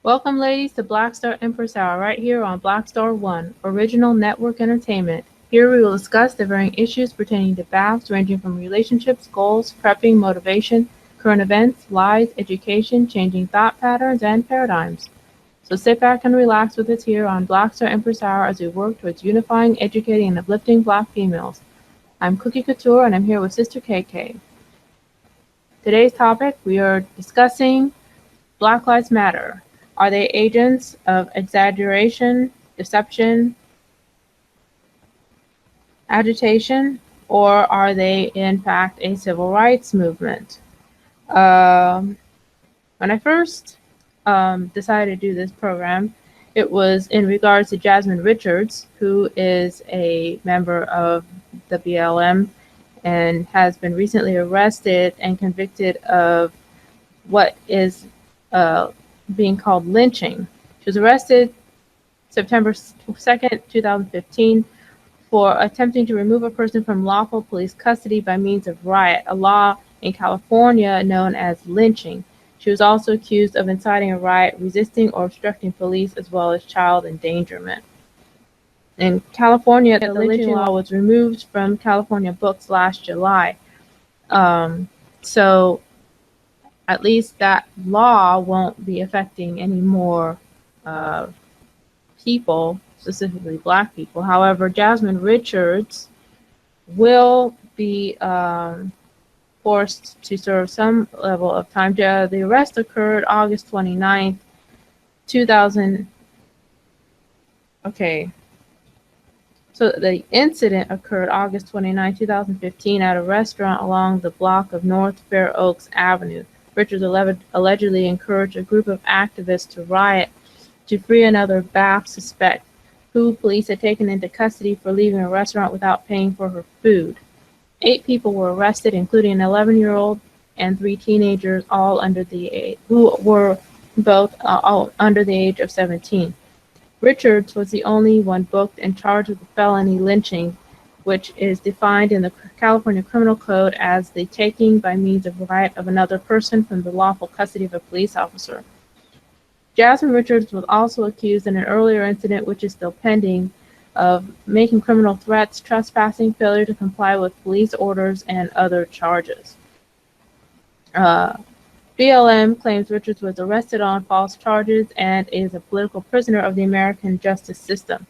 Welcome, ladies, to Black Star Empress Hour right here on Black Star One, original network entertainment. Here we will discuss the varying issues pertaining to BAFs, ranging from relationships, goals, prepping, motivation, current events, lies, education, changing thought patterns, and paradigms. So sit back and relax with us here on Black Star Empress Hour as we work towards unifying, educating, and uplifting Black females. I'm Cookie Couture, and I'm here with Sister KK. Today's topic, we are discussing Black Lives Matter. Are they agents of exaggeration, deception, agitation, or are they in fact a civil rights movement? When I first decided to do this program, it was in regards to Jasmine Richards, who is a member of the BLM and has been recently arrested and convicted of what is being called lynching. She was arrested September 2nd, 2015 for attempting to remove a person from lawful police custody by means of riot, a law in California known as lynching. She was also accused of inciting a riot, resisting or obstructing police, as well as child endangerment. In California, the lynching law was removed from California books last July. So at least that law won't be affecting any more people, specifically Black people. However, Jasmine Richards will be forced to serve some level of time. The arrest occurred August 29th, 2000. Okay. So the incident occurred August 29, 2015 at a restaurant along the block of North Fair Oaks Avenue. Richards allegedly encouraged a group of activists to riot to free another BAF suspect, who police had taken into custody for leaving a restaurant without paying for her food. 8 people were arrested, including an 11-year-old and 3 teenagers, all under the age, who were both all under the age of 17. Richards was the only one booked and charged with felony lynching, which is defined in the California Criminal Code as the taking by means of riot of another person from the lawful custody of a police officer. Jasmine Richards was also accused in an earlier incident, which is still pending, of making criminal threats, trespassing, failure to comply with police orders, and other charges. BLM claims Richards was arrested on false charges and is a political prisoner of the American justice system.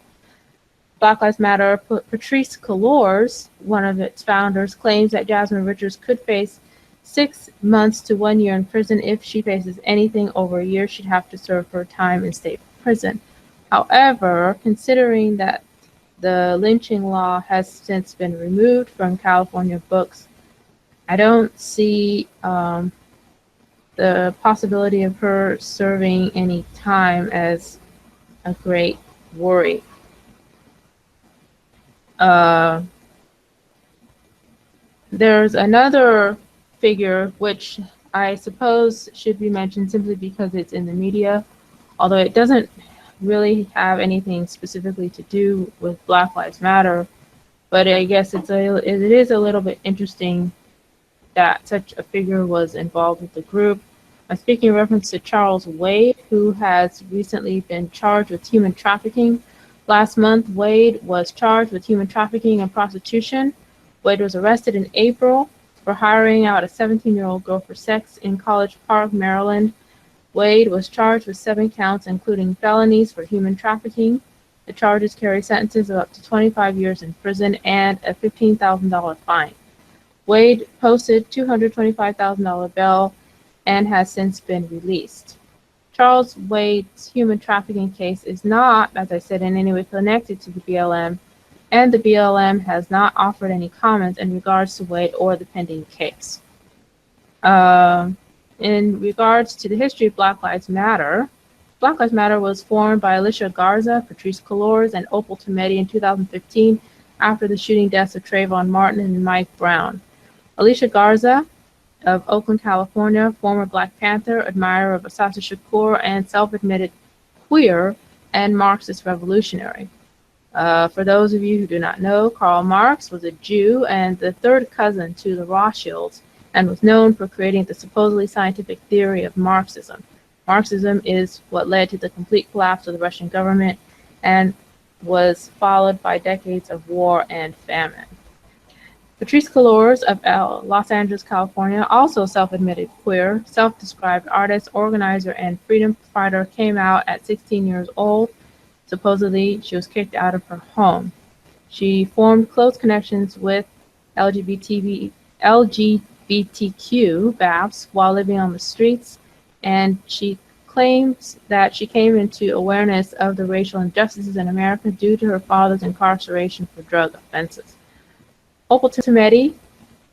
Black Lives Matter, Patrisse Cullors, one of its founders, claims that Jasmine Richards could face 6 months to 1 year in prison. If she faces anything over a year, she'd have to serve her time in state prison. However, considering that the lynching law has since been removed from California books, I don't see the possibility of her serving any time as a great worry. There's another figure which I suppose should be mentioned simply because it's in the media, although it doesn't really have anything specifically to do with Black Lives Matter. But I guess it is a little bit interesting that such a figure was involved with the group. I'm speaking in reference to Charles Wade, who has recently been charged with human trafficking. Last month, Wade was charged with human trafficking and prostitution. Wade was arrested in April for hiring out a 17-year-old girl for sex in College Park, Maryland. Wade was charged with 7 counts, including felonies for human trafficking. The charges carry sentences of up to 25 years in prison and a $15,000 fine. Wade posted $225,000 bail and has since been released. Charles Wade's human trafficking case is not, as I said, in any way connected to the BLM, and the BLM has not offered any comments in regards to Wade or the pending case. In regards to the history of Black Lives Matter, Black Lives Matter was formed by Alicia Garza, Patrisse Cullors, and Opal Tometi in 2015 after the shooting deaths of Trayvon Martin and Mike Brown. Alicia Garza, of Oakland, California, former Black Panther, admirer of Assata Shakur, and self-admitted queer and Marxist revolutionary. For those of you who do not know, Karl Marx was a Jew and the 3rd cousin to the Rothschilds, and was known for creating the supposedly scientific theory of Marxism. Marxism is what led to the complete collapse of the Russian government and was followed by decades of war and famine. Patrisse Cullors of Los Angeles, California, also self-admitted queer, self-described artist, organizer, and freedom fighter, came out at 16 years old. Supposedly, she was kicked out of her home. She formed close connections with LGBTQ BAFs while living on the streets, and she claims that she came into awareness of the racial injustices in America due to her father's incarceration for drug offenses. Opal Tometi,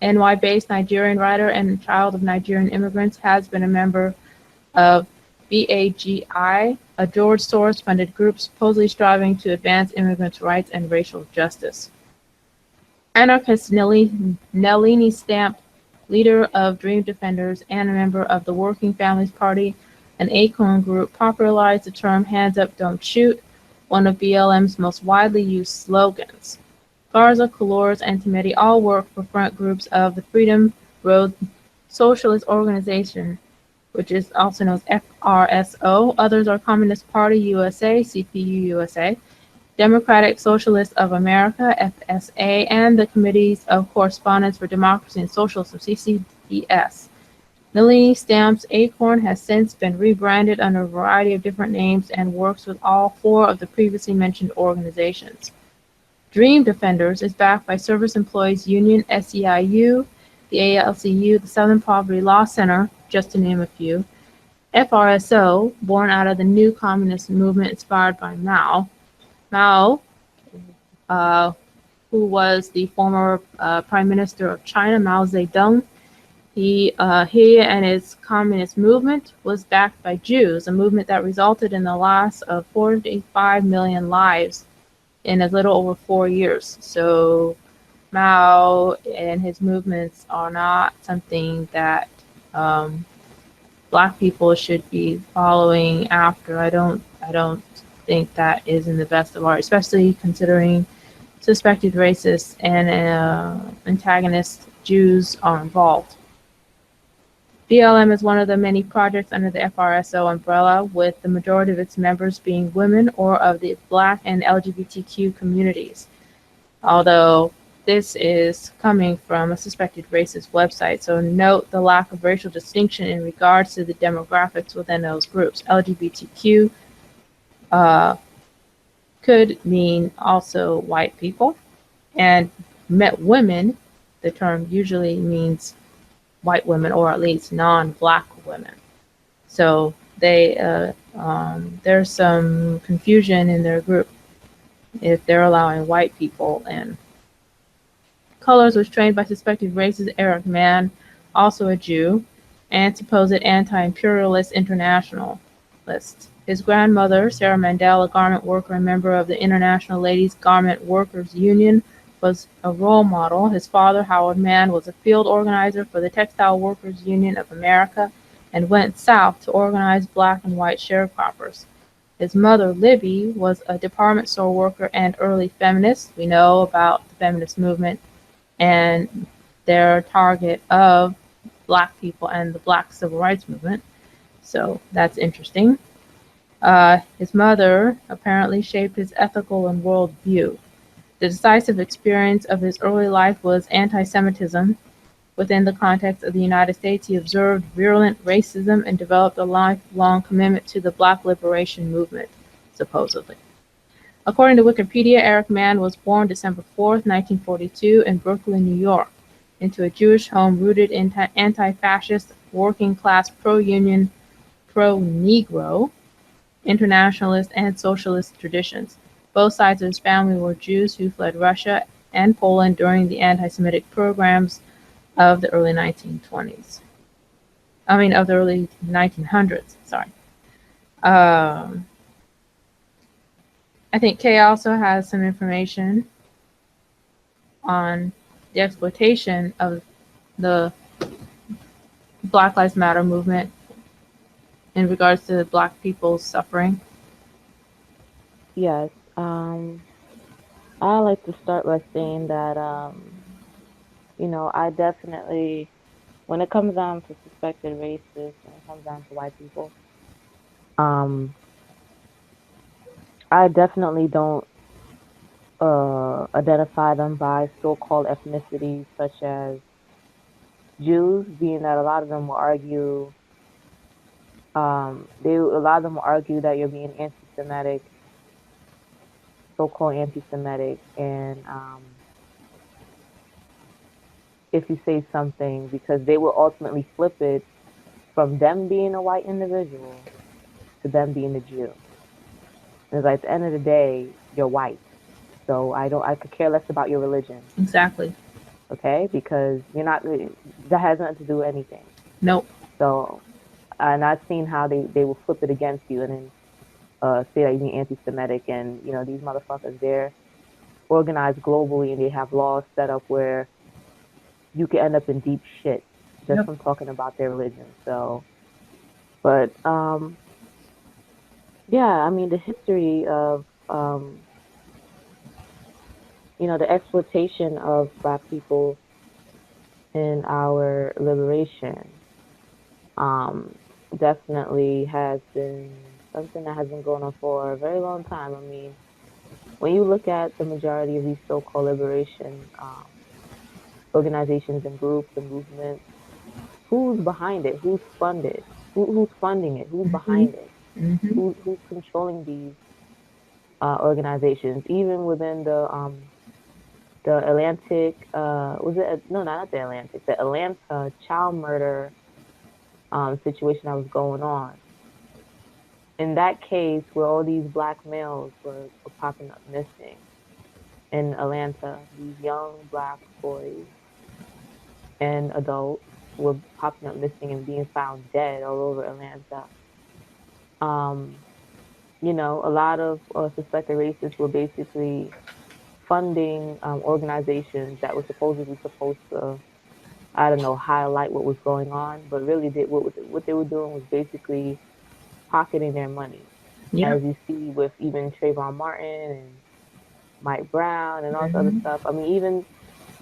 NY-based Nigerian writer and child of Nigerian immigrants, has been a member of BAGI, a George Soros-funded group supposedly striving to advance immigrants' rights and racial justice. Anarchist Nalini Stamp, leader of Dream Defenders and a member of the Working Families Party, an Acorn group, popularized the term "hands up, don't shoot," one of BLM's most widely used slogans. Garza, Cullors, and Tometi all work for front groups of the Freedom Road Socialist Organization, which is also known as FRSO. Others are Communist Party USA, CPU USA, Democratic Socialists of America, FSA, and the Committees of Correspondence for Democracy and Socialism, CCDS. Nalini Stamp's Acorn has since been rebranded under a variety of different names and works with all four of the previously mentioned organizations. Dream Defenders is backed by Service Employees Union, SEIU, the ALCU, the Southern Poverty Law Center, just to name a few. FRSO, born out of the new communist movement inspired by Mao. Mao, who was the former Prime Minister of China, Mao Zedong, he and his communist movement was backed by Jews, a movement that resulted in the loss of 45 million lives in a little over 4 years. So Mao and his movements are not something that Black people should be following after. I don't think that is in the best of our, especially considering suspected racists and antagonist Jews are involved. BLM is one of the many projects under the FRSO umbrella, with the majority of its members being women or of the Black and LGBTQ communities. Although this is coming from a suspected racist website, so note the lack of racial distinction in regards to the demographics within those groups. LGBTQ could mean also white people, and women, the term usually means white women or at least non-Black women. So there's some confusion in their group if they're allowing white people in. Cullors was trained by suspected racist Eric Mann, also a Jew, and supposed anti-imperialist internationalist. His grandmother, Sarah Mandel, a garment worker and member of the International Ladies Garment Workers Union, was a role model. His father, Howard Mann, was a field organizer for the Textile Workers Union of America and went south to organize Black and white sharecroppers. His mother, Libby, was a department store worker and early feminist. We know about the feminist movement and their target of Black people and the Black civil rights movement. So that's interesting. His mother apparently shaped his ethical and world view. The decisive experience of his early life was anti-Semitism. Within the context of the United States, he observed virulent racism and developed a lifelong commitment to the Black liberation movement, supposedly. According to Wikipedia, Eric Mann was born December 4th, 1942, in Brooklyn, New York, into a Jewish home rooted in anti-fascist, working-class, pro-union, pro-Negro, internationalist, and socialist traditions. Both sides of his family were Jews who fled Russia and Poland during the anti-Semitic pogroms of the early 1920s. Of the early 1900s, sorry. I think Kay also has some information on the exploitation of the Black Lives Matter movement in regards to Black people's suffering. Yes. I like to start by saying that, I definitely, when it comes down to suspected racists, when it comes down to white people, Um, I definitely don't identify them by so-called ethnicities such as Jews, being that a lot of them will argue, a lot of them will argue that you're being anti-Semitic, so-called anti-Semitic, and if you say something, because they will ultimately flip it from them being a white individual to them being a Jew. And it's like, at the end of the day, you're white, so I could care less about your religion, Exactly. okay? Because you're not, that has nothing to do with anything. Nope. So, and I've seen how they will flip it against you and then say that you're being anti-Semitic, and these motherfuckers, they're organized globally and they have laws set up where you can end up in deep shit just Yep. from talking about their religion. So, but yeah, I mean the history of the exploitation of Black people in our liberation um, definitely has been something that has been going on for a very long time. I mean, when you look at the majority of these so-called liberation organizations and groups and movements, who's behind it? Who's funded? Who's funding it? Who's Mm-hmm. behind it? Mm-hmm. Who's controlling these organizations? Even within the Atlantic, was it no, not the Atlantic, the Atlanta child murder situation that was going on. In that case, where all these Black males were popping up missing in Atlanta, these young Black boys and adults were popping up missing and being found dead all over Atlanta. Um, a lot of suspected racists were basically funding organizations that were supposedly supposed to, I don't know, highlight what was going on, but really what they were doing was basically pocketing their money, Yep. as you see with even Trayvon Martin and Mike Brown and all this other Mm-hmm. stuff. I mean, even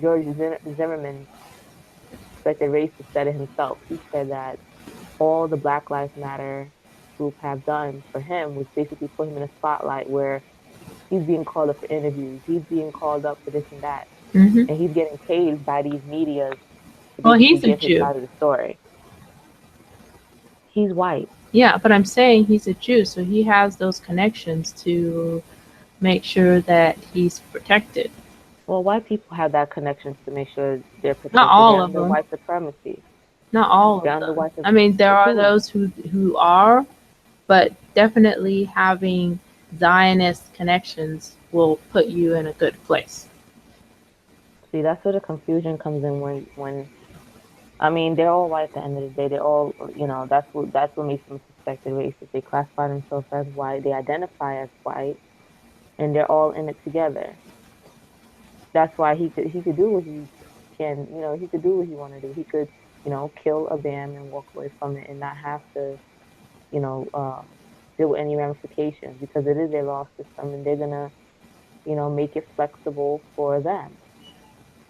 George Zimmerman, suspected racist, said it himself. He said that all the Black Lives Matter group have done for him was basically put him in a spotlight where he's being called up for interviews, he's being called up for this and that, Mm-hmm. and he's getting paid by these medias to Well, basically he's a give his Jew. side of the story. He's white. Yeah, but I'm saying he's a Jew, so he has those connections to make sure that he's protected. Well, white people have that connections to make sure they're Not protected. all They're of under them. white supremacy. Not all They're of under them. white. I mean, there are Who? those who are, but definitely having Zionist connections will put you in a good place. See, that's where the confusion comes in when I mean, they're all white at the end of the day. They're all, that's what makes them suspected racist. They classify themselves as white. They identify as white, and they're all in it together. That's why he could do what he can. He could do what he want to do. He could, kill a bam and walk away from it and not have to, you know, uh, deal with any ramifications because it is a law system and they're gonna, make it flexible for them.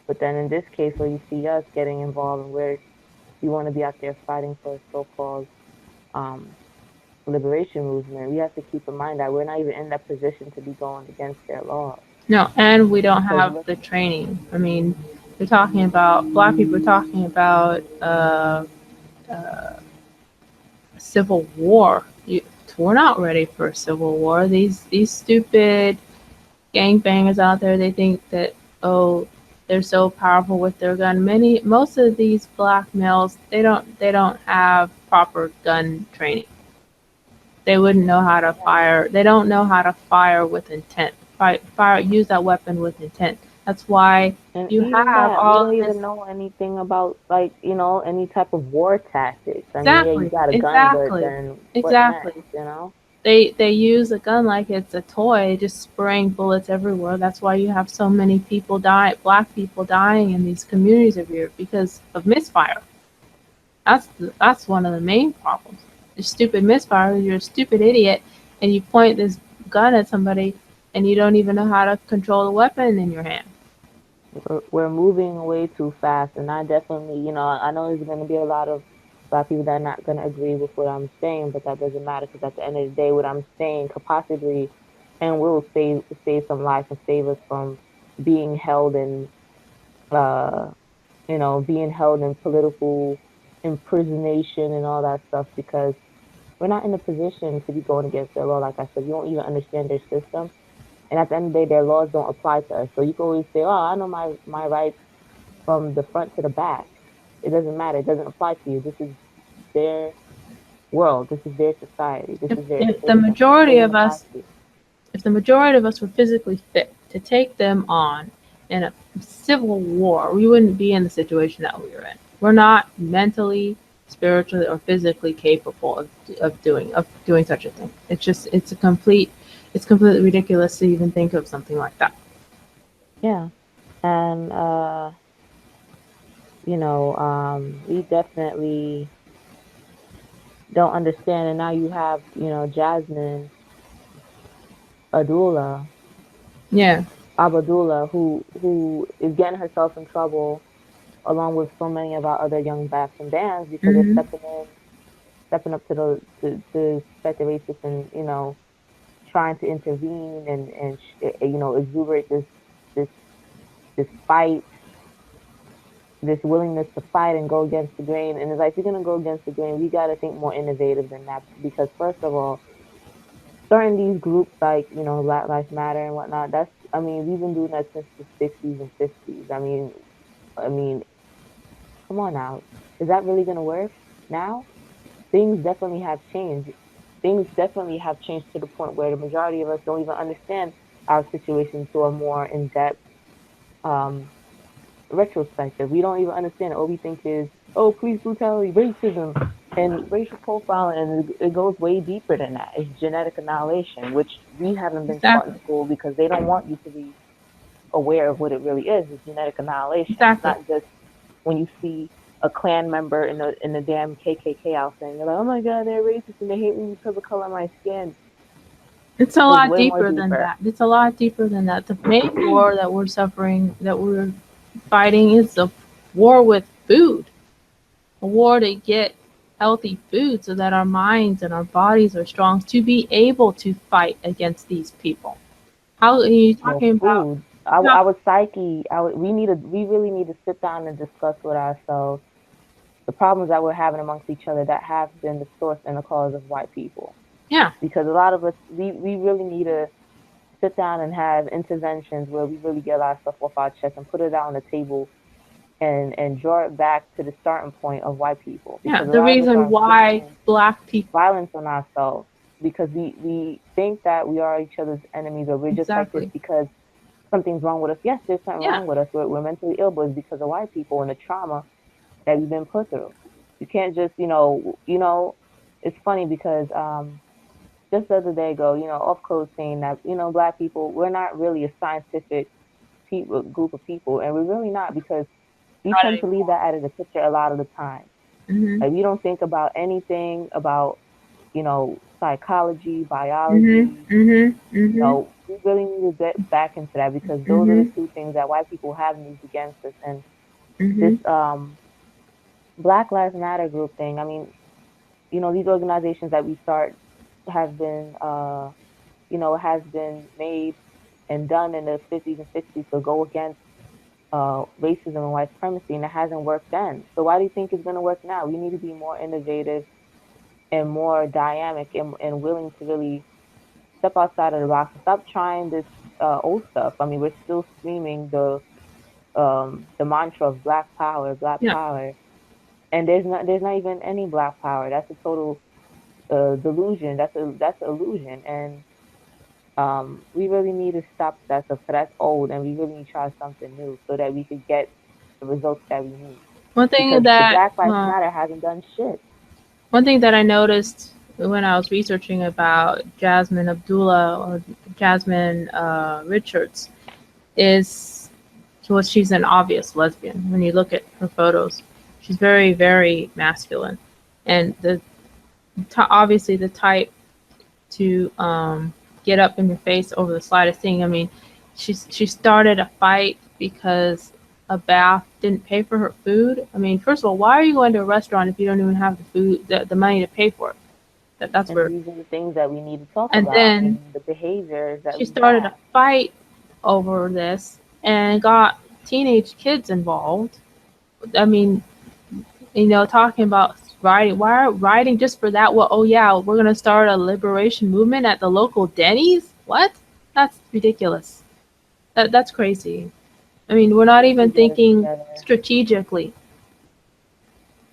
But then in this case, where you see us getting involved and where we want to be out there fighting for a so-called um, liberation movement, we have to keep in mind that we're not even in that position to be going against their laws. No, and we don't Because have look, the training. I mean, we're talking about black people are talking about uh, civil war. We're not ready for a civil war. These stupid gangbangers out there, they think that, oh, they're so powerful with their gun. Most of these black males, they don't have proper gun training. They wouldn't know how to fire. They don't know how to fire with intent. Use that weapon with intent. That's why and you even have that, we all don't of this. even know anything about like any type of war tactics. I mean, yeah, you Exactly, got a gun, but exactly, then what next? exactly. You know? They use a gun like it's a toy, just spraying bullets everywhere. That's why you have so many people die, black people dying in these communities every year because of misfire. That's one of the main problems. The stupid misfire. You're a stupid idiot, and you point this gun at somebody, and you don't even know how to control the weapon in your hand. We're moving way too fast, and I definitely, I know there's going to be a lot of Black people that are not going to agree with what I'm saying, but that doesn't matter because at the end of the day, what I'm saying could possibly and will save some lives and save us from being held in, uh, being held in political imprisonation and all that stuff because we're not in a position to be going against their law. Like I said, we don't even understand their system. And at the end of the day, their laws don't apply to us. So you can always say, oh, I know my rights from the front to the back. It doesn't matter. It doesn't apply to you. This is their world. This is their society. This If, is their if the system. It majority doesn't of apply us, to you. if the majority of us were physically fit to take them on in a civil war, we wouldn't be in the situation that we're in. We're not mentally, spiritually, or physically capable of doing such a thing. It's completely ridiculous to even think of something like that. Yeah. And we definitely don't understand. And now you have, Jasmine Abdullah, Yeah. Abdullah, who is getting herself in trouble along with so many of our other young backs and bands because they're Hmm. stepping up to to fight the racists and trying to intervene and exuberate this this fight, this willingness to fight and go against the grain. And it's like, if you're gonna go against the grain, we got to think more innovative than that because first of all, starting these groups like Black Lives Matter and whatnot, that's I mean we've been doing that since the 60s and 50s. I mean, come on now, is that really gonna work now? Things definitely have changed. Things definitely have changed to the point where the majority of us don't even understand our situation to a more in-depth um, retrospective. We don't even understand it. All we think is, oh, police brutality, racism, and racial profiling, and it goes way deeper than that. It's genetic annihilation, which we haven't been taught in Exactly. school because they don't want you to be aware of what it really is. It's genetic annihilation. It's Exactly. not just when you see a Klan member in the damn KKK outfit, and you're like, oh my God, they're racist and they hate me because of the color of my skin. It's a It's lot way more deeper than deeper. that. It's a lot deeper than that. The main war that we're suffering, that we're fighting, is a war with food. A war to get healthy food so that our minds and our bodies are strong to be able to fight against these people. How are you Well, talking about? food. How, Our psyche. We really need to sit down and discuss with ourselves the problems that we're having amongst each other that have been the source and the cause of white people. yeah, Because a lot of us, we really need to sit down and have interventions where we really get our stuff off our chest and put it out on the table and draw it back to the starting point of white people. yeah. Because a The lot of us reason are why inflicting black people, violence on ourselves because we think that we are each other's enemies or we're just like this exactly. because something's wrong with us. Yes, there's something Yeah, wrong with us. We're mentally ill, but it's because of white people and the trauma that we've been put through. You can't just, it's funny because just the other day ago, off code saying that, black people, we're not really a scientific group of people, and we're really not because we not tend to leave anymore. that out of the picture a lot of the time. Mhm. Like we don't think about anything about, psychology, Mhm. biology. Mhm. Mhm. We really need to get back into that because those are the Mhm. two things that white people have used against us. And this Mhm. Black Lives Matter group thing. I mean, these organizations that we start have been, has been made and done in the 50s and 60s to go against racism and white supremacy, and it hasn't worked then. So why do you think it's going to work now? We need to be more innovative and more dynamic and willing to really step outside of the box and stop trying this old stuff. I mean, we're still screaming the mantra of Black Yeah. Power, and there's not even any Black Power. That's a total delusion. That's an illusion, and we really need to stop that stuff. So that's old, and we really need to try something new so that we could get the results that we need. One thing Because the that Black Lives Matter hasn't done shit. one thing that I noticed when I was researching about Jasmine Abdullah or Jasmine Richards is, well, she's an obvious lesbian. When you look at her photos, she's very, very masculine, and obviously the type to get up in your face over the slightest thing. I mean, she started a fight because a bath, didn't pay for her food. I mean, first of all, why are you going to a restaurant if you don't even have the food, the money to pay for it? That's And weird. these are the things that we need to talk And about, then and the behaviors that she we started a have. fight over this and got teenage kids involved. I mean, talking about rioting. Why are rioting just for that? Well, oh yeah, we're gonna start a liberation movement at the local Denny's. What? That's ridiculous. That's crazy. I mean, we're We not need to even get it thinking together. strategically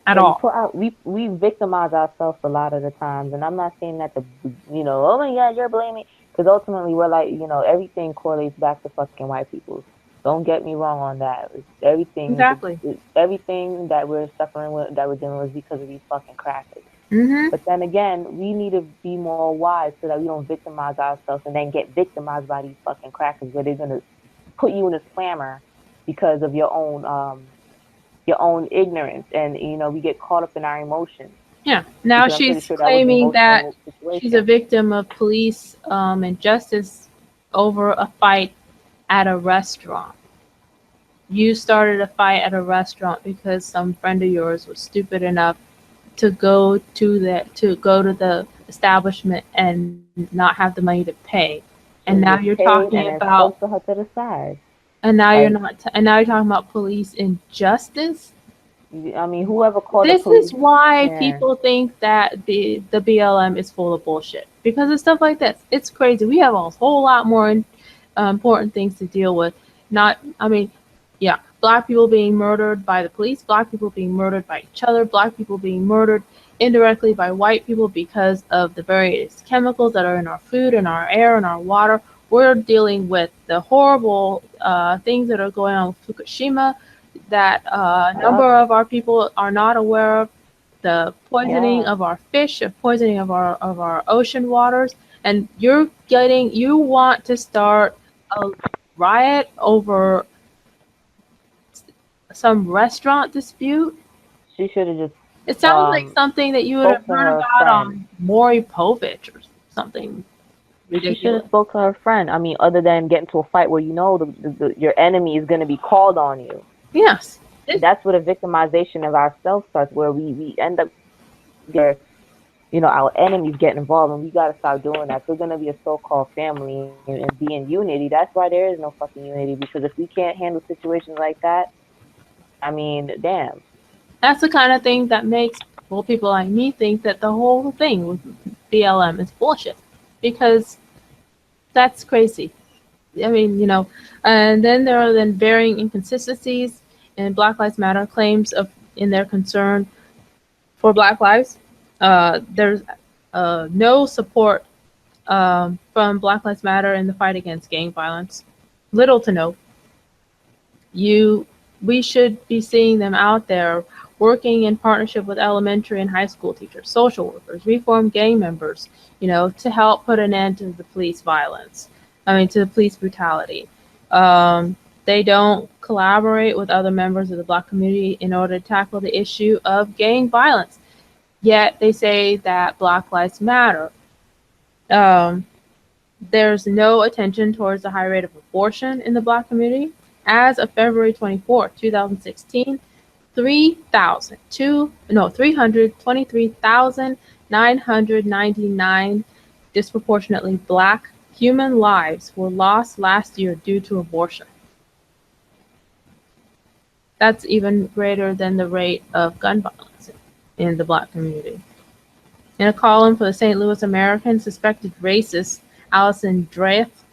at Yeah, we all. put out we victimize ourselves a lot of the times, and I'm not saying that oh my God, you're blaming, because ultimately we're like, everything correlates back to fucking white people. Don't get me wrong on that. Exactly. Everything that we're suffering with, that we're dealing with, is because of these fucking crackers. Mm-hmm. But then again, we need to be more wise so that we don't victimize ourselves and then get victimized by these fucking crackers, where they're gonna put you in a slammer because of your own ignorance, and we get caught up in our emotions, Yeah. Now because I'm pretty she's sure that was an claiming that emotional she's a situation. victim of police injustice over a fight at a restaurant. You started a fight at a restaurant because some friend of yours was stupid enough to go to the establishment and not have the money to pay. And Should now have you're just paid talking and then about spoke to her to the side. and now you're Like, not and now you're talking about police injustice. I mean, whoever called the This is police, why yeah, people think that the BLM is full of bullshit because of stuff like this. It's crazy. We have a whole lot more important things to deal with. Not, I mean, yeah, black people being murdered by the police, black people being murdered by each other, black people being murdered indirectly by white people because of the various chemicals that are in our food, in our air, in our water. We're dealing with the horrible things that are going on with Fukushima that a yep, number of our people are not aware of, the poisoning yeah. of our fish, the poisoning of our ocean waters, and you want to start a riot over some restaurant dispute. She should have just It sounds like something that you would have spoke to heard her about friend. on Maury Povich or something She should have ridiculous. spoke to her friend. I mean, other than getting to a fight where your enemy is going to be called on you. Yes. This, That's where the victimization of ourselves starts, where we end up where our enemies get involved, and we got to start doing that. If we're going to be a so-called family and be in unity, that's why there is no fucking unity, because if we can't handle situations like that, I mean, damn. that's the kind of thing that makes people like me think that the whole thing with BLM is bullshit because that's crazy. I mean, and then there are then varying inconsistencies in Black Lives Matter claims of in their concern for Black lives. There's no support from Black Lives Matter in the fight against gang violence. Little to no. You, we should be seeing them out there working in partnership with elementary and high school teachers, social workers, reformed gang members, to help put an end to the police violence. I mean, to the police brutality. They don't collaborate with other members of the Black community in order to tackle the issue of gang violence. Yet they say that Black Lives Matter. Um, there's no attention towards the high rate of abortion in the Black community. As of February 24th, 2016, 323,999 disproportionately Black human lives were lost last year due to abortion. That's even greater than the rate of gun violence in the Black community. In a column for the St. Louis American, suspected racist Allison Drath,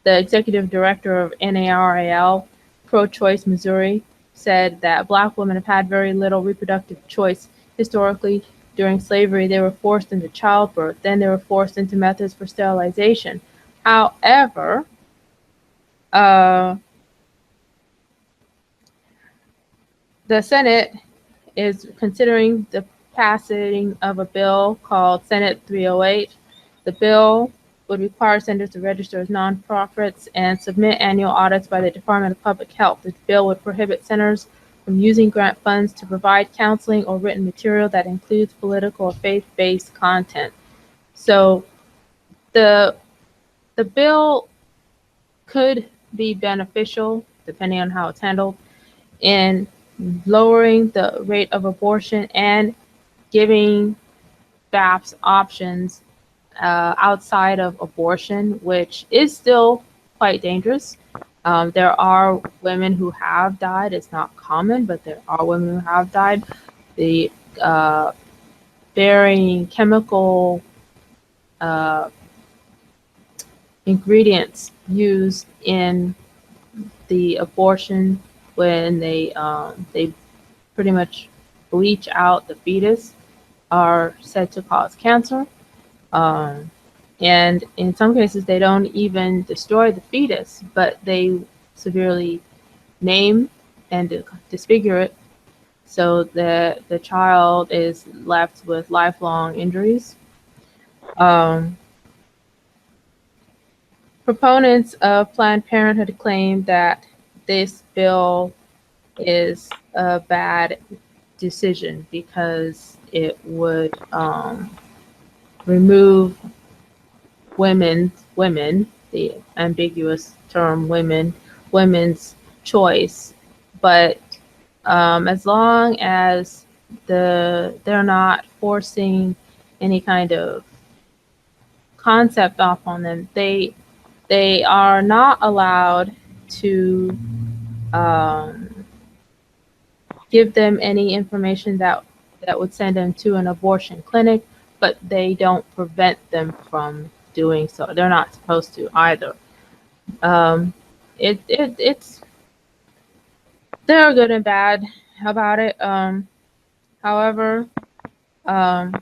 the executive director of NARAL Pro Choice Missouri, said that Black women have had very little reproductive choice. Historically, during slavery, they were forced into childbirth, then they were forced into methods for sterilization. However, uh, the Senate is considering the passing of a bill called Senate 308. The bill would require centers to register as nonprofits and submit annual audits by the Department of Public Health. The bill would prohibit centers from using grant funds to provide counseling or written material that includes political or faith-based content. So the the bill could be beneficial depending on how it's handled. in lowering the rate of abortion and giving BAPS options outside of abortion, which is still quite dangerous. There are women who have died. It's not common, but there are women who have died. The varying chemical uh, ingredients used in the abortion when they pretty much bleach out the fetus are said to cause cancer. Um, and in some cases, they don't even destroy the fetus, but they severely maim and disfigure it so that the child is left with lifelong injuries. Um, Proponents of Planned Parenthood claim that this bill is a bad decision because it would remove women, the ambiguous term women's choice. But as long as they're not forcing any kind of concept off on them, they are not allowed to um, give them any information that would send them to an abortion clinic, but they don't prevent them from doing so. They're not supposed to either. Um, it's there are good and bad about it. However, um,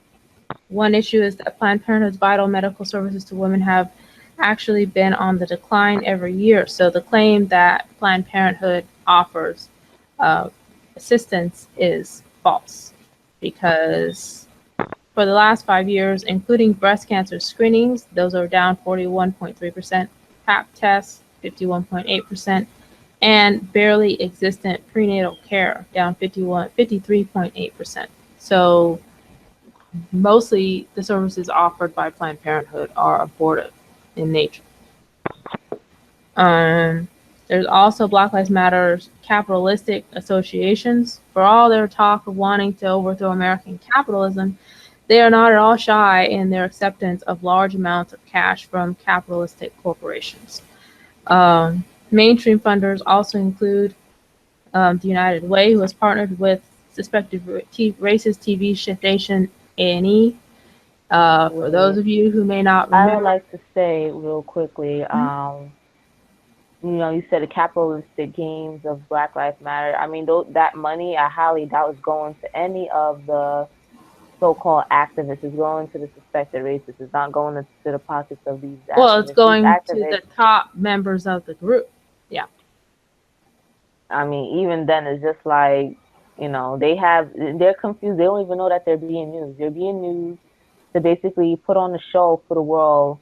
one issue is that Planned Parenthood's vital medical services to women have actually been on the decline every year. So the claim that Planned Parenthood offers uh, assistance is false because for the last 5 years, including breast cancer screenings, those are down 41.3%, pap tests 51.8%, and barely existent prenatal care down 53.8%. So mostly the services offered by Planned Parenthood are abortive in nature. Um, there's also Black Lives Matter capitalistic associations. For all their talk of wanting to overthrow American capitalism, they are not at all shy in their acceptance of large amounts of cash from capitalistic corporations. Mainstream funders also include the United Way, who has partnered with suspected racist TV station A&E. For those of you who may not I would remember, like to say real quickly, you said the capitalistic gains of Black Lives Matter. I mean, that money, I highly doubt is going to any of the so-called activists. It's going to the suspected racists. It's not going to the pockets of these well, it's activists. These going to activists, the top members of the group. Yeah. I mean, even then, it's just like, they're confused. They don't even know that they're being used. They're being used to basically put on a show for the world,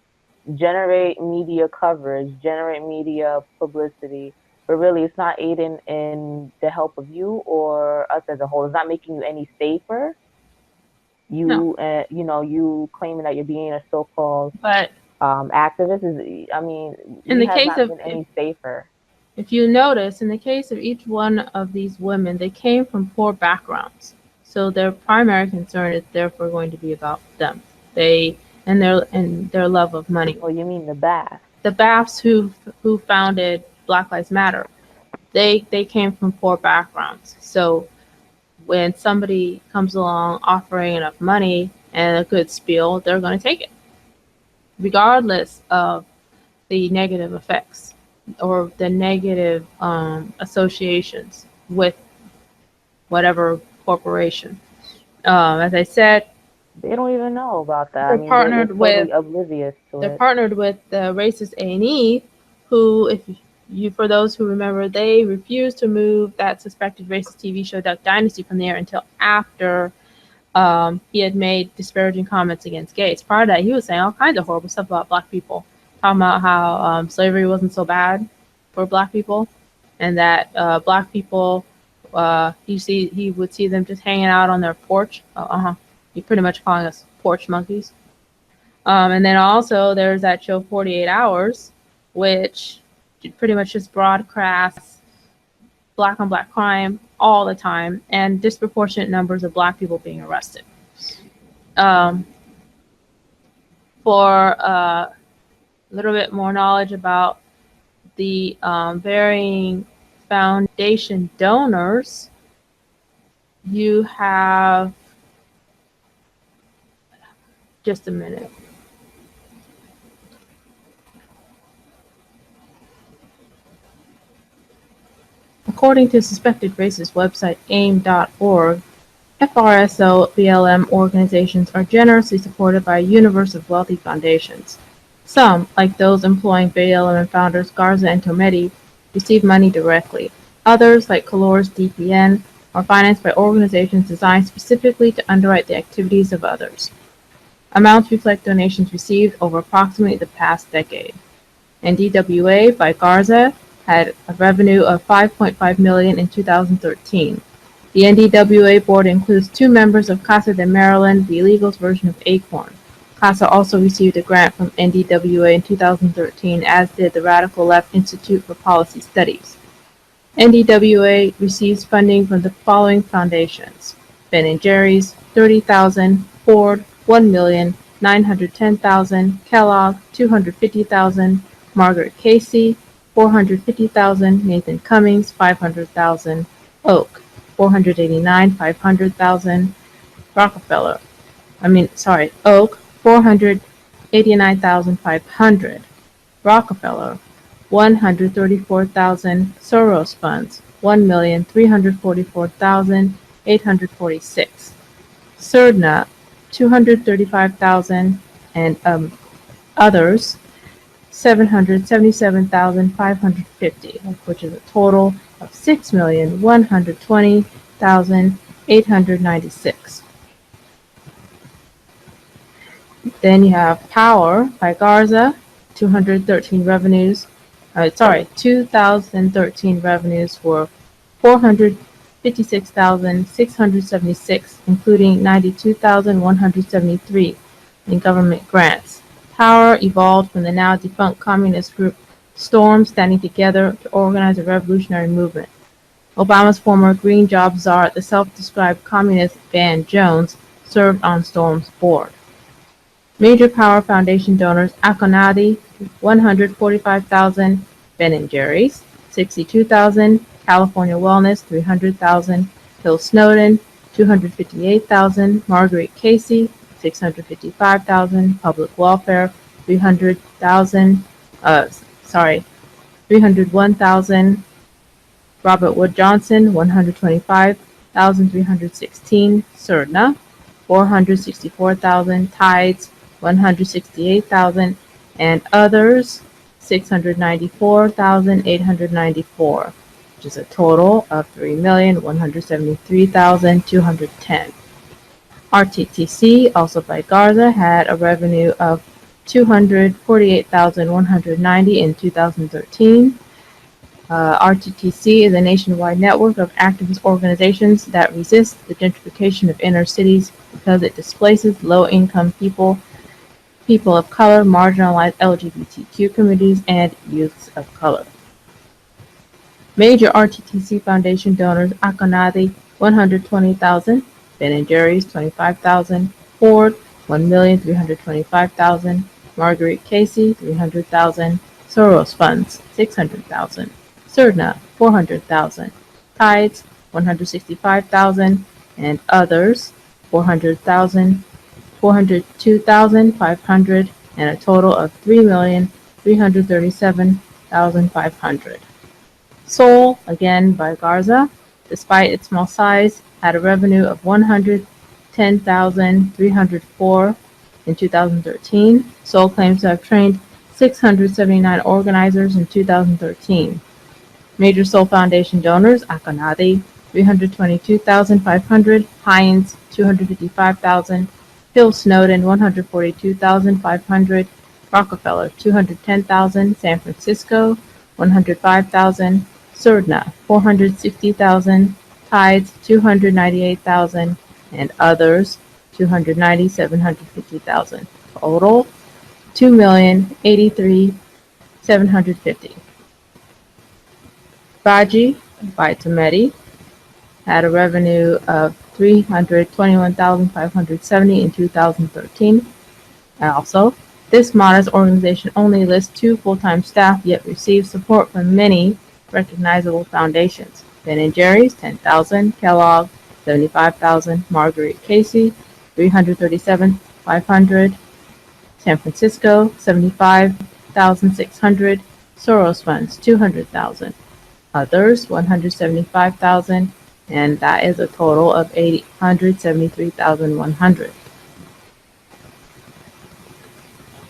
generate media coverage, generate media publicity, but really it's not aiding in the help of you or us as a whole. It's not making you any safer. No. You claiming that you're being a so-called But activist is, I mean, in we the have case not of, been any safer. if you notice, in the case of each one of these women, they came from poor backgrounds. So their primary concern is therefore going to be about them. They and their love of money. Well, you mean the BAF? The BAFs who founded Black Lives Matter, they came from poor backgrounds. So when somebody comes along offering enough money and a good spiel, they're going to take it, regardless of the negative effects or the negative associations with whatever corporation. As I said, They don't even know about that. I they're mean, they're partnered with totally oblivious to they're it. partnered with the racist A&E, who, if you, for those who remember, they refused to move that suspected racist TV show Duck Dynasty from the air until after he had made disparaging comments against gays. Prior to that, he was saying all kinds of horrible stuff about black people, talking about how slavery wasn't so bad for black people, and that black people, he would see them just hanging out on their porch. He pretty much calling us porch monkeys. And then also there's that show 48 Hours, which pretty much just broadcasts black on black crime all the time and disproportionate numbers of black people being arrested. For a little bit more knowledge about the varying foundation donors, you have just a minute. According to suspected racist website aim.org, FRSO BLM organizations are generously supported by a universe of wealthy foundations. Some, like those employing BLM founders Garza and Tometi, receive money directly. Others, like Calor's DPN, are financed by organizations designed specifically to underwrite the activities of others. Amounts reflect donations received over approximately the past decade. NDWA by Garza had a revenue of $5.5 million in 2013. The NDWA board includes 2 members of Casa de Maryland, the illegals version of Acorn. Casa also received a grant from NDWA in 2013, as did the Radical Left Institute for Policy Studies. NDWA receives funding from the following foundations: Ben & Jerry's, $30,000, Ford, $1,910,000, Kellogg, $250,000, Margaret Casey, $450,000, Nathan Cummings, $500,000, Oak, $489,500,000, Oak, $489,500, Rockefeller, $134,000, Soros funds, $1,344,846, Surdna, $235,000, and others, $777,550, which is a total of $6,120,896. Then you have Power by Garza, 2013 revenues were $456,676, including $92,173 in government grants. Power evolved from the now defunct communist group Storm Standing Together to organize a revolutionary movement. Obama's former Green Job czar, the self-described communist Van Jones, served on Storm's board. Major Power Foundation donors: Akonadi, $145,000, Ben & Jerry's, $62,000, California Wellness, $300,000, Hill Snowden, $258,000, Margaret Casey, $655,000, Public Welfare, $301,000, Robert Wood Johnson, $125,316, Surdna, $464,000, Tides, $168,000, and others, $694,894, which is a total of $3,173,210. RTTC, also by Garza, had a revenue of $248,190 in 2013. RTTC is a nationwide network of activist organizations that resist the gentrification of inner cities because it displaces low-income people of color, marginalized LGBTQ communities, and youths of color. Major RTTC Foundation donors: Akonadi, $120,000, Ben & Jerry's, $25,000, Ford, $1,325,000, Margaret Casey, $300,000, Soros Funds, $600,000, Surdna, $400,000, Tides, $165,000, and others, $402,500, and a total of $3,337,500. Soul, again by Garza, despite its small size, had a revenue of $110,304 in 2013. Soul claims to have trained 679 organizers in 2013. Major Soul Foundation donors: Akonadi, $322,500, Heinz, $255,000, Hill Snowden, $142,500, Rockefeller, $210,000, San Francisco, $105,000, Surdna, $460,000, Tides, $298,000, and others, $290,750,000. Total, $2,083,750. Raji Vitametti had a revenue of 321,570 in 2013. And also, this modest organization only lists 2 full-time staff, yet receives support from many recognizable foundations. Ben & Jerry's, 10,000, Kellogg, 75,000, Marguerite Casey, 337,500, San Francisco, 75,600, Soros Funds, 200,000, others, 175,000, and that is a total of 873,100.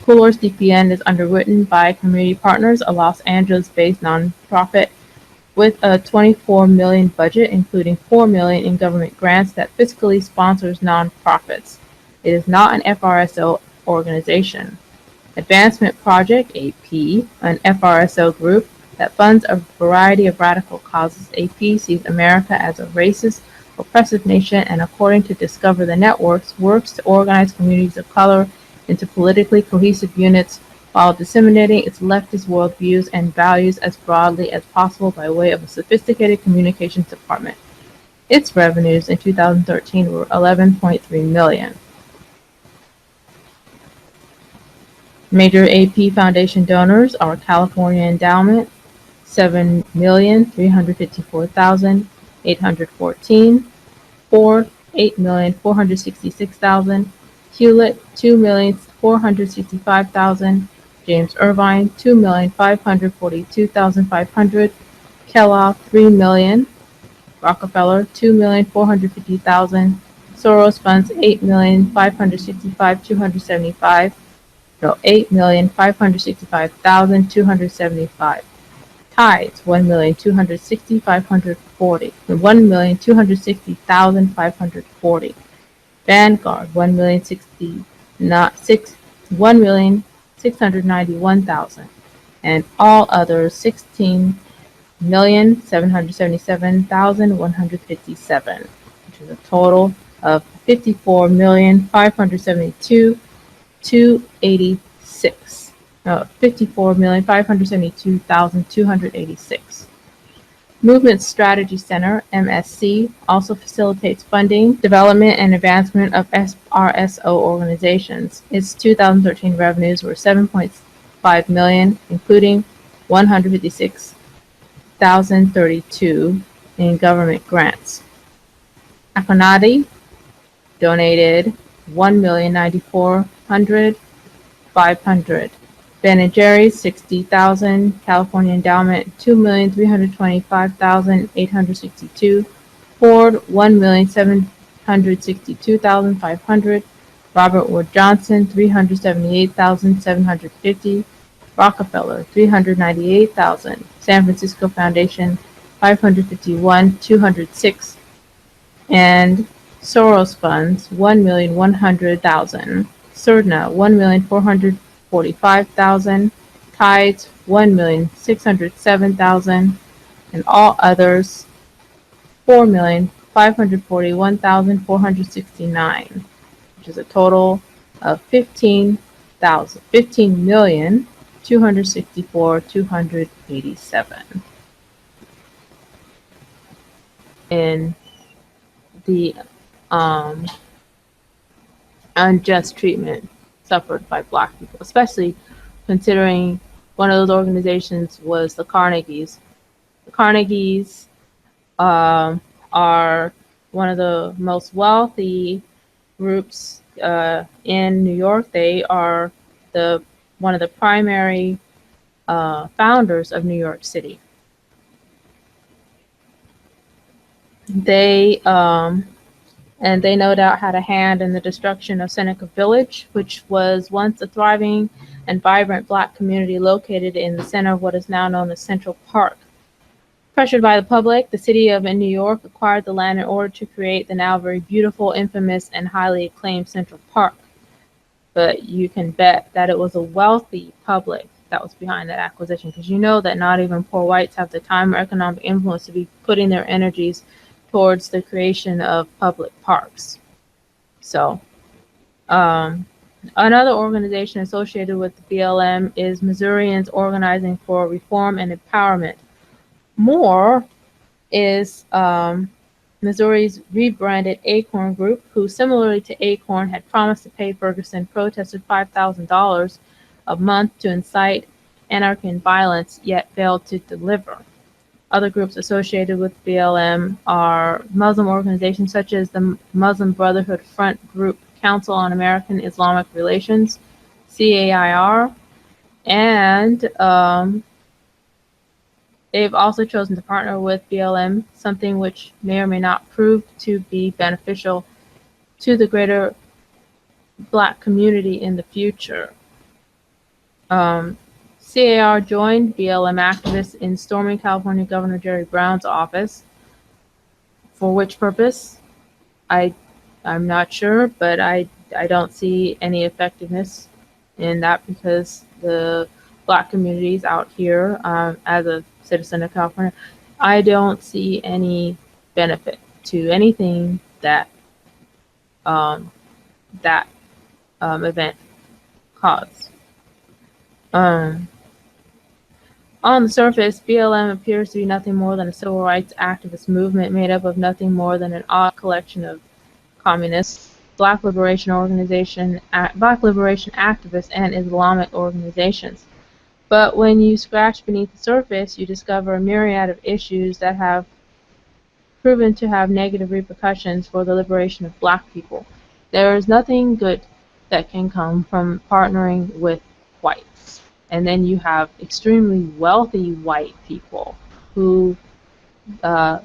Coolor's DPN is underwritten by Community Partners, a Los Angeles-based nonprofit with a $24 million budget, including $4 million in government grants that fiscally sponsors nonprofits. It is not an FRSO organization. Advancement Project, AP, an FRSO group that funds a variety of radical causes. AP sees America as a racist, oppressive nation, and according to Discover the Networks, works to organize communities of color into politically cohesive units while disseminating its leftist worldviews and values as broadly as possible by way of a sophisticated communications department. Its revenues in 2013 were $11.3 million. Major AP Foundation donors are California Endowment, 7,354,814, Ford, 8,466,000, Hewlett, 2,465,000, James Irvine, 2,542,500, Kellogg, 3 million, Rockefeller, 2,450,000, Soros Funds, 8,565,275, 8,565,275. Tides, 1,260,540, 1,260,540. Vanguard, 1,691,000, and all others 16,777,157, which is a total of 54,572,286. 54,572,286. Movement Strategy Center, MSC, also facilitates funding, development, and advancement of FRSO organizations. Its 2013 revenues were $7.5 million, including $156,032 in government grants. Akonadi donated $1,094,500. Ben & Jerry's, 60,000. California Endowment, 2,325,862. Ford, 1,762,500. Robert Wood Johnson, 378,750. Rockefeller, 398,000. San Francisco Foundation, 551,206. And Soros Funds, 1,100,000. Cerdna, 1,445,000, Tides, 1,607,000, and all others, 4,541,469, which is a total of 15,264,287. In the unjust treatment suffered by Black people, especially considering one of those organizations was the Carnegies. The Carnegies are one of the most wealthy groups in New York. They are one of the primary founders of New York City. They no doubt had a hand in the destruction of Seneca Village, which was once a thriving and vibrant Black community located in the center of what is now known as Central Park. Pressured by the public, the city of New York acquired the land in order to create the now very beautiful, infamous, and highly acclaimed Central Park. But you can bet that it was a wealthy public that was behind that acquisition, because you know that not even poor whites have the time or economic influence to be putting their energies towards the creation of public parks. So, another organization associated with the BLM is Missourians Organizing for Reform and Empowerment. More is Missouri's rebranded Acorn Group, who, similarly to Acorn, had promised to pay Ferguson protesters $5,000 a month to incite anarchy and violence, yet failed to deliver. Other groups associated with BLM are Muslim organizations such as the Muslim Brotherhood Front Group Council on American Islamic Relations, CAIR, and they've also chosen to partner with BLM, something which may or may not prove to be beneficial to the greater Black community in the future. Um, CAR joined BLM activists in storming California Governor Jerry Brown's office. For which purpose? I I'm not sure, but I don't see any effectiveness in that because the Black communities out here, as a citizen of California, I don't see any benefit to anything that um, that event caused. Um, on the surface, BLM appears to be nothing more than a civil rights activist movement made up of nothing more than an odd collection of communists, Black liberation activists, and Islamic organizations. But when you scratch beneath the surface, you discover a myriad of issues that have proven to have negative repercussions for the liberation of Black people. There is nothing good that can come from partnering with whites. And then you have extremely wealthy white people who uh,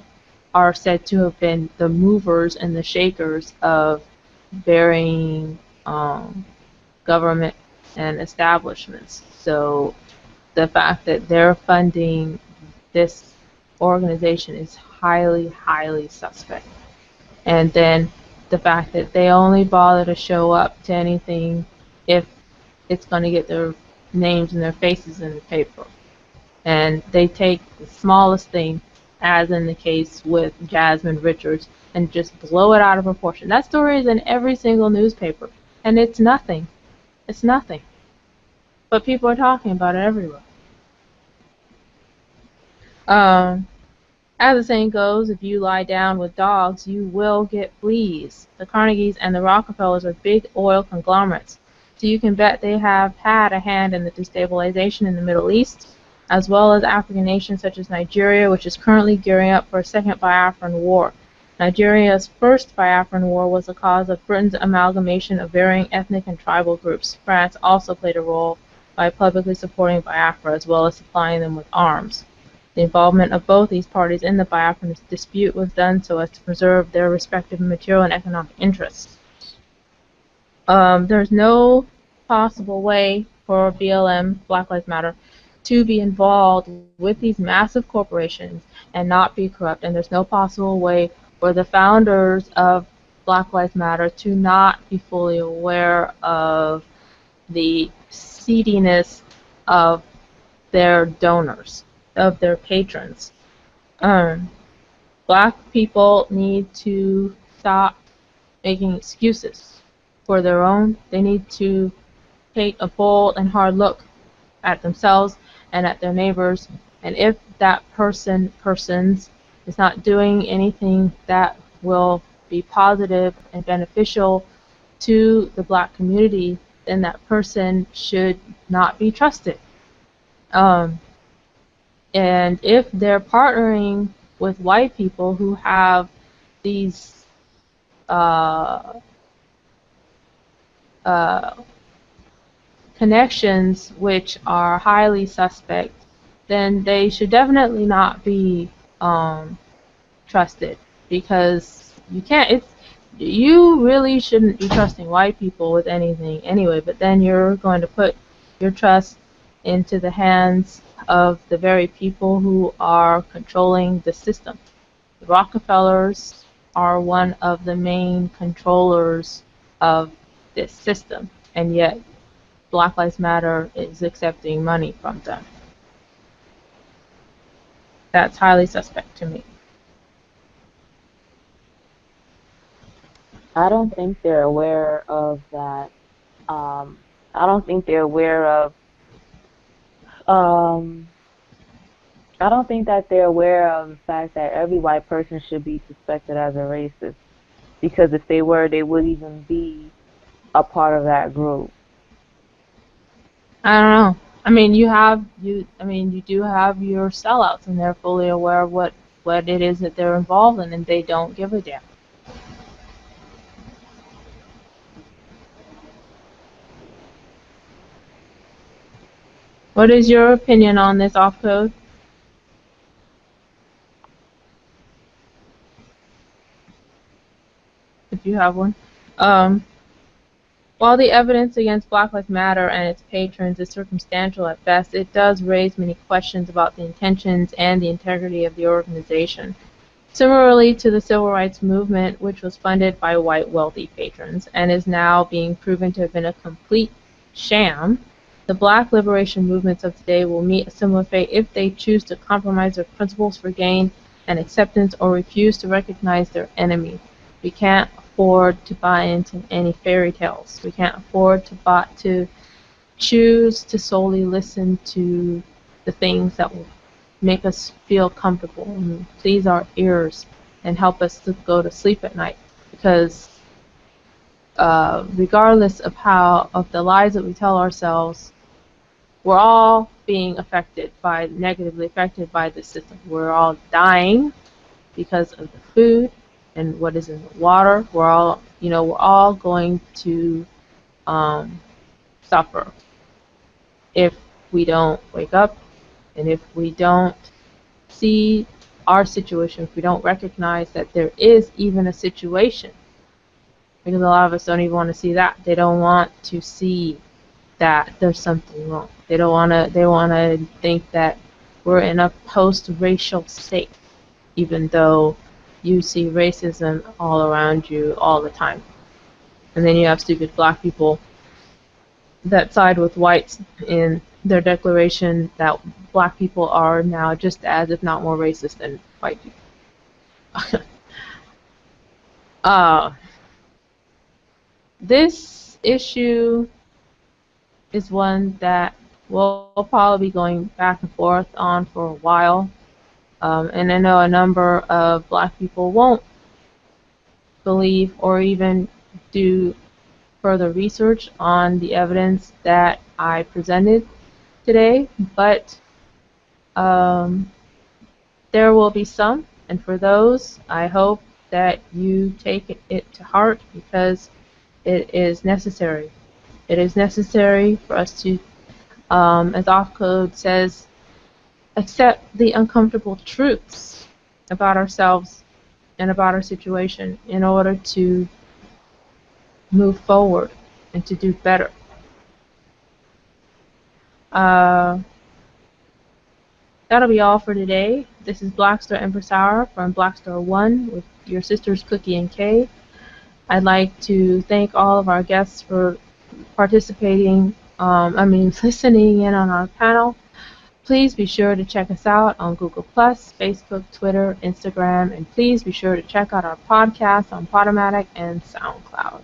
are said to have been the movers and the shakers of varying government and establishments. So the fact that they're funding this organization is highly, highly suspect. And then the fact that they only bother to show up to anything if it's going to get their names and their faces in the paper. And they take the smallest thing, as in the case with Jasmine Richards, and just blow it out of proportion. That story is in every single newspaper, and it's nothing. It's nothing. But people are talking about it everywhere. Um, as the saying goes, if you lie down with dogs, you will get fleas. The Carnegies and the Rockefellers are big oil conglomerates, so you can bet they have had a hand in the destabilization in the Middle East, as well as African nations such as Nigeria, which is currently gearing up for a second Biafran War. Nigeria's first Biafran War was the cause of Britain's amalgamation of varying ethnic and tribal groups. France also played a role by publicly supporting Biafra as well as supplying them with arms. The involvement of both these parties in the Biafran dispute was done so as to preserve their respective material and economic interests. There's no possible way for BLM, Black Lives Matter, to be involved with these massive corporations and not be corrupt. And there's no possible way for the founders of Black Lives Matter to not be fully aware of the seediness of their donors, of their patrons. Um, Black people need to stop making excuses for their own. They need to take a bold and hard look at themselves and at their neighbors. And if that persons is not doing anything that will be positive and beneficial to the Black community, then that person should not be trusted. Um, and if they're partnering with white people who have these uh, uh, connections which are highly suspect, then they should definitely not be trusted because you really shouldn't be trusting white people with anything anyway, but then you're going to put your trust into the hands of the very people who are controlling the system. The Rockefellers are one of the main controllers of this system, and yet Black Lives Matter is accepting money from them. That's highly suspect to me. I don't think they're aware of that. I don't think they're aware of. Um, I don't think that they're aware of the fact that every white person should be suspected as a racist. Because if they were, they would even be a part of that group. I don't know. I mean, you do have your sellouts, and they're fully aware of what it is that they're involved in, and they don't give a damn. What is your opinion on this off code, if you have one? Um, While the evidence against Black Lives Matter and its patrons is circumstantial at best, it does raise many questions about the intentions and the integrity of the organization. Similarly to the civil rights movement, which was funded by white wealthy patrons and is now being proven to have been a complete sham, the Black liberation movements of today will meet a similar fate if they choose to compromise their principles for gain and acceptance or refuse to recognize their enemy. We can't afford to buy into any fairy tales. We can't afford to choose to solely listen to the things that will make us feel comfortable and please our ears and help us to go to sleep at night. Because regardless of the lies that we tell ourselves, we're all being negatively affected by this system. We're all dying because of the food and what is in the water. We're all going to suffer if we don't wake up, and if we don't see our situation, if we don't recognize that there is even a situation. Because a lot of us don't even want to see that. They don't want to see that there's something wrong. They want to think that we're in a post-racial state, even though you see racism all around you all the time. And then you have stupid Black people that side with whites in their declaration that Black people are now just as, if not more, racist than white people. This issue is one that we'll probably be going back and forth on for a while. And I know a number of Black people won't believe or even do further research on the evidence that I presented today, but there will be some, and for those, I hope that you take it to heart because it is necessary. It is necessary for us to, as Off Code says, accept the uncomfortable truths about ourselves and about our situation in order to move forward and to do better. That'll be all for today. This is Blackstar Empress Hour from Blackstar 1 with your sisters Cookie and Kay. I'd like to thank all of our guests for participating, listening in on our panel. Please be sure to check us out on Google+, Facebook, Twitter, Instagram, and please be sure to check out our podcast on Podomatic and SoundCloud.